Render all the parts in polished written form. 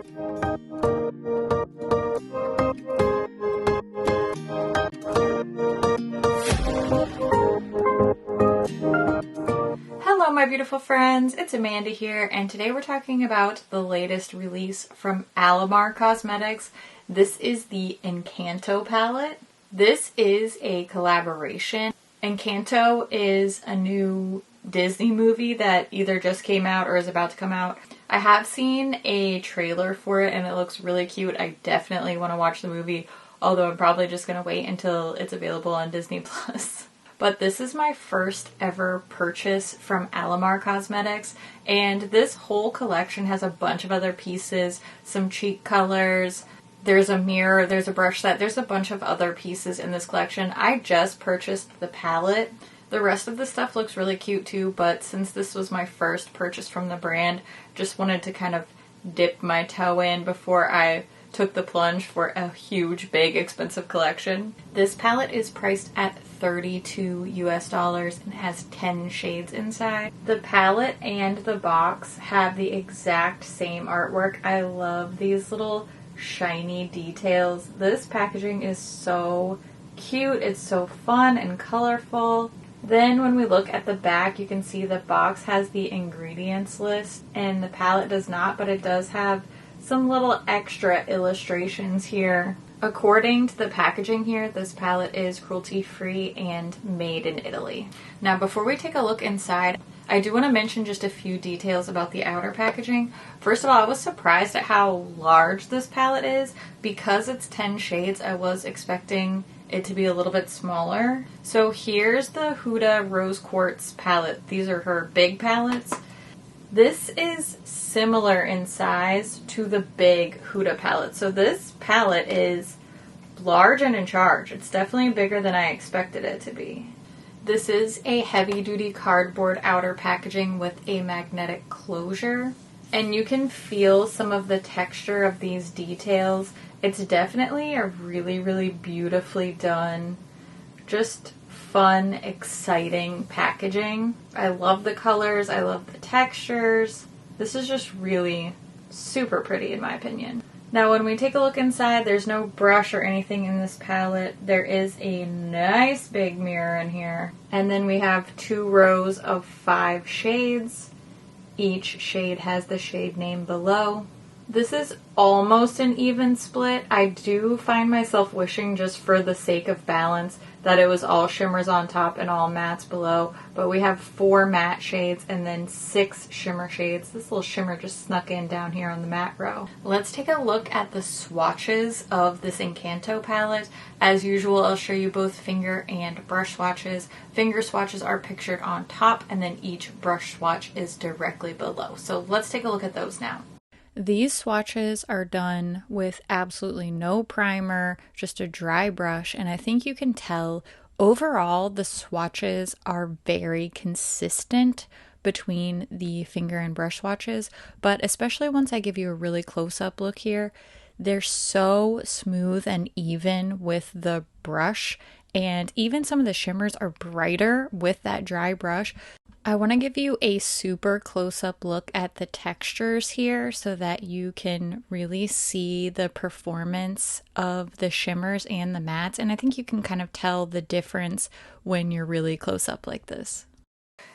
Hello my beautiful friends, it's Amanda here, and today we're talking about the latest release from Alamar Cosmetics. This is the Encanto palette. This is a collaboration. Encanto is a new Disney movie that either just came out or is about to come out. I have seen a trailer for it and it looks really cute. I definitely want to watch the movie, although I'm probably just going to wait until it's available on Disney Plus. But this is my first ever purchase from Alamar Cosmetics, and this whole collection has a bunch of other pieces, some cheek colors, there's a mirror, there's a brush set, there's a bunch of other pieces in this collection. I just purchased the palette. The rest of the stuff looks really cute too, but since this was my first purchase from the brand, just wanted to kind of dip my toe in before I took the plunge for a huge, big, expensive collection. This palette is priced at $32 US and has 10 shades inside. The palette and the box have the exact same artwork. I love these little shiny details. This packaging is so cute. It's so fun and colorful. Then when we look at the back, you can see the box has the ingredients list and the palette does not, but it does have some little extra illustrations here. According to the packaging here, this palette is cruelty-free and made in Italy. Now before we take a look inside, I do want to mention just a few details about the outer packaging. First of all, I was surprised at how large this palette is. Because it's 10 shades, I was expecting it to be a little bit smaller. So here's the Huda Rose Quartz palette. These are her big palettes. This is similar in size to the big Huda palette. So this palette is large and in charge. It's definitely bigger than I expected it to be. This is a heavy-duty cardboard outer packaging with a magnetic closure. And you can feel some of the texture of these details. It's definitely a really, really beautifully done, just fun, exciting packaging. I love the colors, I love the textures. This is just really super pretty in my opinion. Now when we take a look inside, there's no brush or anything in this palette. There is a nice big mirror in here. And then we have 2 rows of 5 shades. Each shade has the shade name below. This is almost an even split. I do find myself wishing, just for the sake of balance, that it was all shimmers on top and all mattes below, but we have 4 matte shades and then 6 shimmer shades. This little shimmer just snuck in down here on the matte row. Let's take a look at the swatches of this Encanto palette. As usual, I'll show you both finger and brush swatches. Finger swatches are pictured on top and then each brush swatch is directly below. So let's take a look at those now. These swatches are done with absolutely no primer, just a dry brush, and I think you can tell overall the swatches are very consistent between the finger and brush swatches, but especially once I give you a really close-up look here, they're so smooth and even with the brush, and even some of the shimmers are brighter with that dry brush. I want to give you a super close-up look at the textures here so that you can really see the performance of the shimmers and the mattes, and I think you can kind of tell the difference when you're really close up like this.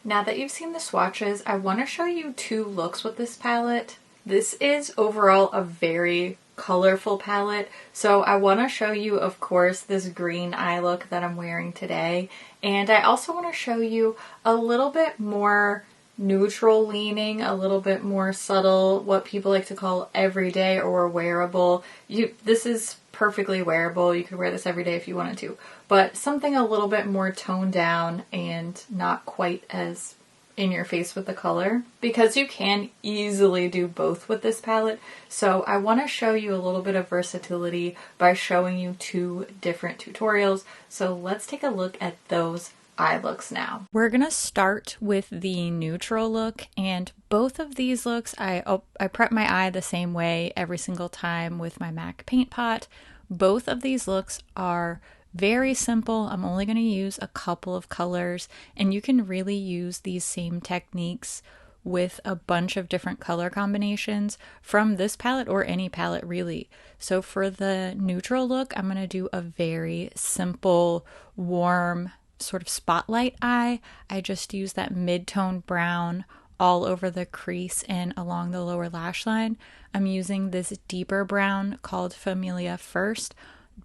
Now that you've seen the swatches, I want to show you 2 looks with this palette. This is overall a very colorful palette, so I want to show you, of course, this green eye look that I'm wearing today, and I also want to show you a little bit more neutral leaning, a little bit more subtle, what people like to call everyday or wearable. This is perfectly wearable, you could wear this every day if you wanted to, but something a little bit more toned down and not quite as in your face with the color, because you can easily do both with this palette. So I want to show you a little bit of versatility by showing you 2 different tutorials. So let's take a look at those eye looks now. We're gonna start with the neutral look, and both of these looks I prep my eye the same way every single time with my MAC paint pot. Both of these looks are very simple. I'm only going to use a couple of colors, and you can really use these same techniques with a bunch of different color combinations from this palette or any palette really. So for the neutral look, I'm going to do a very simple, warm sort of spotlight eye. I just use that mid-tone brown all over the crease and along the lower lash line. I'm using this deeper brown called Familia First,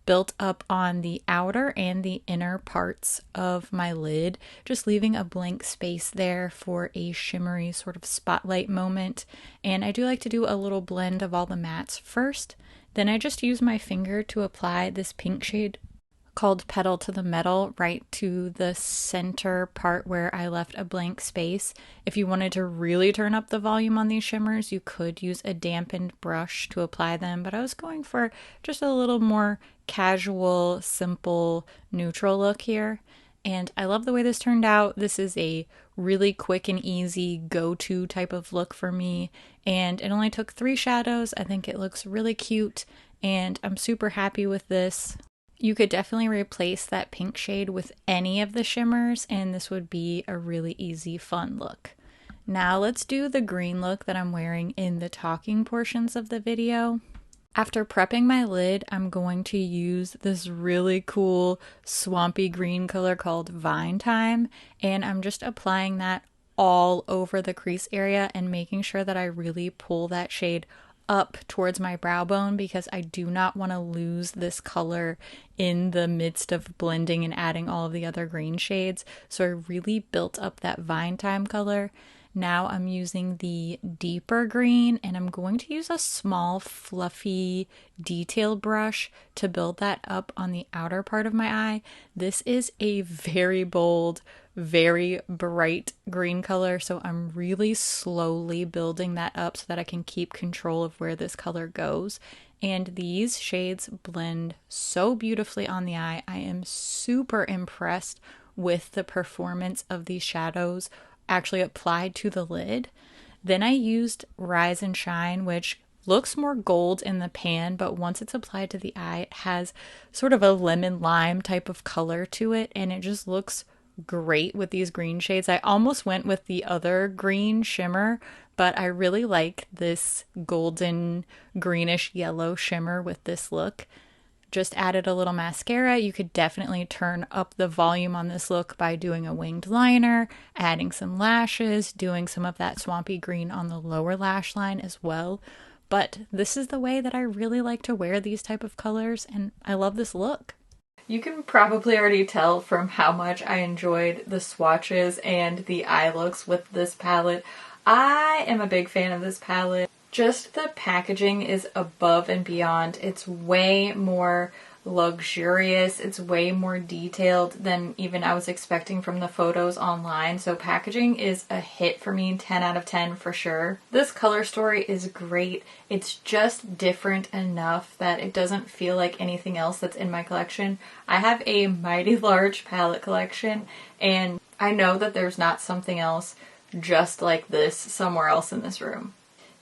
built up on the outer and the inner parts of my lid, just leaving a blank space there for a shimmery sort of spotlight moment. And I do like to do a little blend of all the mattes first. Then I just use my finger to apply this pink shade called Pedal to the Metal right to the center part where I left a blank space. If you wanted to really turn up the volume on these shimmers, you could use a dampened brush to apply them, but I was going for just a little more casual, simple, neutral look here. And I love the way this turned out. This is a really quick and easy go-to type of look for me, and it only took 3 shadows. I think it looks really cute, and I'm super happy with this. You could definitely replace that pink shade with any of the shimmers, and this would be a really easy, fun look. Now let's do the green look that I'm wearing in the talking portions of the video. After prepping my lid, I'm going to use this really cool swampy green color called Vine Time, and I'm just applying that all over the crease area and making sure that I really pull that shade up towards my brow bone, because I do not want to lose this color in the midst of blending and adding all of the other green shades. So I really built up that Vine Time color. Now I'm using the deeper green, and I'm going to use a small fluffy detail brush to build that up on the outer part of my eye. This is a very bold, very bright green color, so I'm really slowly building that up so that I can keep control of where this color goes. And these shades blend so beautifully on the eye. I am super impressed with the performance of these shadows actually applied to the lid. Then I used Rise and Shine, which looks more gold in the pan, but once it's applied to the eye, it has sort of a lemon lime type of color to it, and it just looks great with these green shades. I almost went with the other green shimmer, but I really like this golden greenish yellow shimmer with this look. Just added a little mascara. You could definitely turn up the volume on this look by doing a winged liner, adding some lashes, doing some of that swampy green on the lower lash line as well. But this is the way that I really like to wear these type of colors, and I love this look. You can probably already tell from how much I enjoyed the swatches and the eye looks with this palette. I am a big fan of this palette. Just the packaging is above and beyond. It's way more luxurious. It's way more detailed than even I was expecting from the photos online. So packaging is a hit for me, 10 out of 10 for sure. This color story is great. It's just different enough that it doesn't feel like anything else that's in my collection. I have a mighty large palette collection, and I know that there's not something else just like this somewhere else in this room.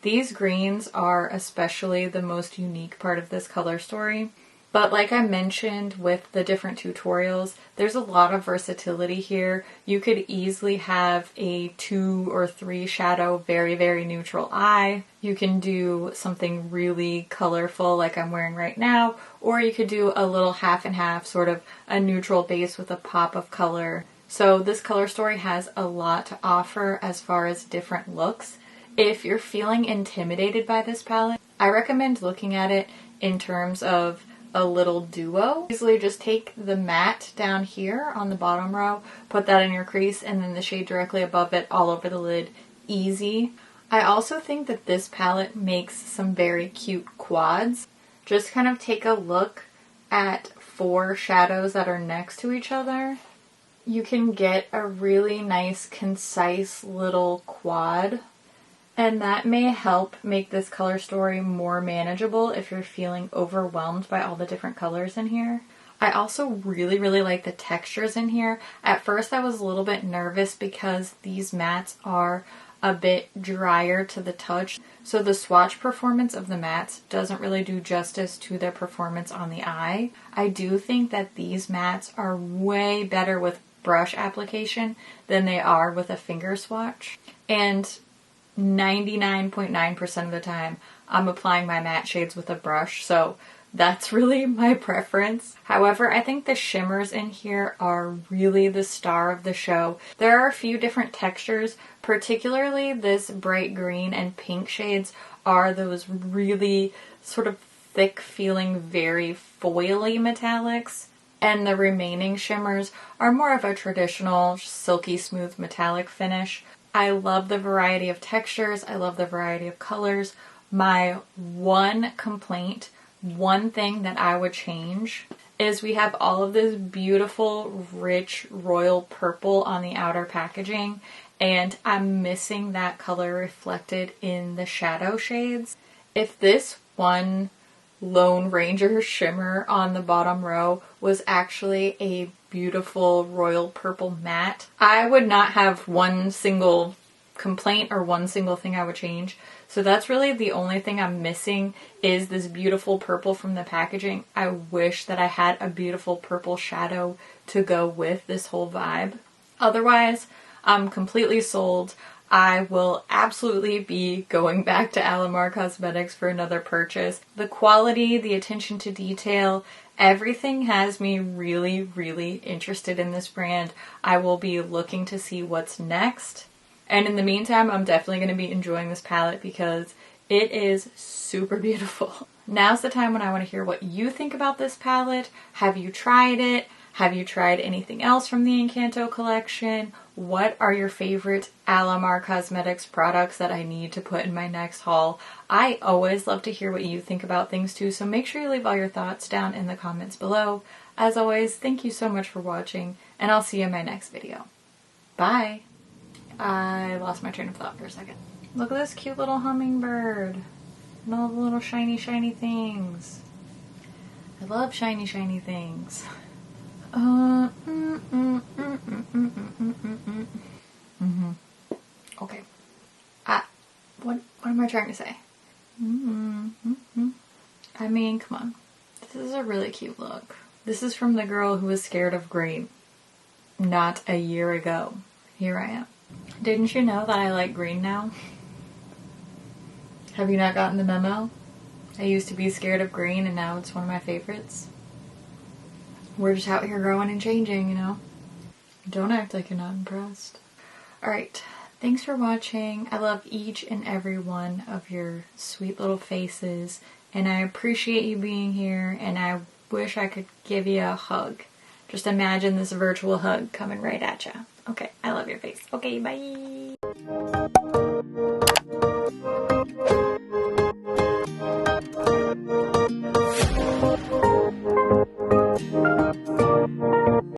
These greens are especially the most unique part of this color story. But like I mentioned with the different tutorials, there's a lot of versatility here. You could easily have a 2 or 3 shadow, very, very neutral eye. You can do something really colorful like I'm wearing right now, or you could do a little half and half, sort of a neutral base with a pop of color. So this color story has a lot to offer as far as different looks. If you're feeling intimidated by this palette, I recommend looking at it in terms of a little duo. Easily just take the matte down here on the bottom row, put that in your crease, and then the shade directly above it all over the lid. Easy. I also think that this palette makes some very cute quads. Just kind of take a look at 4 shadows that are next to each other. You can get a really nice, concise little quad. And that may help make this color story more manageable if you're feeling overwhelmed by all the different colors in here. I also really, really like the textures in here. At first I was a little bit nervous because these mattes are a bit drier to the touch. So the swatch performance of the mattes doesn't really do justice to their performance on the eye. I do think that these mattes are way better with brush application than they are with a finger swatch. And 99.9% of the time, I'm applying my matte shades with a brush, so that's really my preference. However, I think the shimmers in here are really the star of the show. There are a few different textures, particularly this bright green and pink shades are those really sort of thick feeling, very foily metallics. And the remaining shimmers are more of a traditional silky smooth metallic finish. I love the variety of textures. I love the variety of colors. My one complaint, one thing that I would change is we have all of this beautiful, rich, royal purple on the outer packaging, and I'm missing that color reflected in the shadow shades. If this one Lone Ranger shimmer on the bottom row was actually a beautiful royal purple matte, I would not have one single complaint or one single thing I would change. So that's really the only thing I'm missing is this beautiful purple from the packaging. I wish that I had a beautiful purple shadow to go with this whole vibe. Otherwise, I'm completely sold. I will absolutely be going back to Alamar Cosmetics for another purchase. The quality, the attention to detail, everything has me really, really interested in this brand. I will be looking to see what's next. And in the meantime, I'm definitely going to be enjoying this palette because it is super beautiful. Now's the time when I want to hear what you think about this palette. Have you tried it? Have you tried anything else from the Encanto collection? What are your favorite Alamar Cosmetics products that I need to put in my next haul? I always love to hear what you think about things too, so make sure you leave all your thoughts down in the comments below. As always, thank you so much for watching, and I'll see you in my next video. Bye! I lost my train of thought for a second. Look at this cute little hummingbird and all the little shiny, shiny things. I love shiny, shiny things. Okay. What am I trying to say? I mean, come on. This is a really cute look. This is from the girl who was scared of green. Not a year ago. Here I am. Didn't you know that I like green now? Have you not gotten the memo? I used to be scared of green and now it's one of my favorites. We're just out here growing and changing, you know? Don't act like you're not impressed. Alright, thanks for watching. I love each and every one of your sweet little faces, and I appreciate you being here, and I wish I could give you a hug. Just imagine this virtual hug coming right at you. Okay, I love your face. Okay, bye!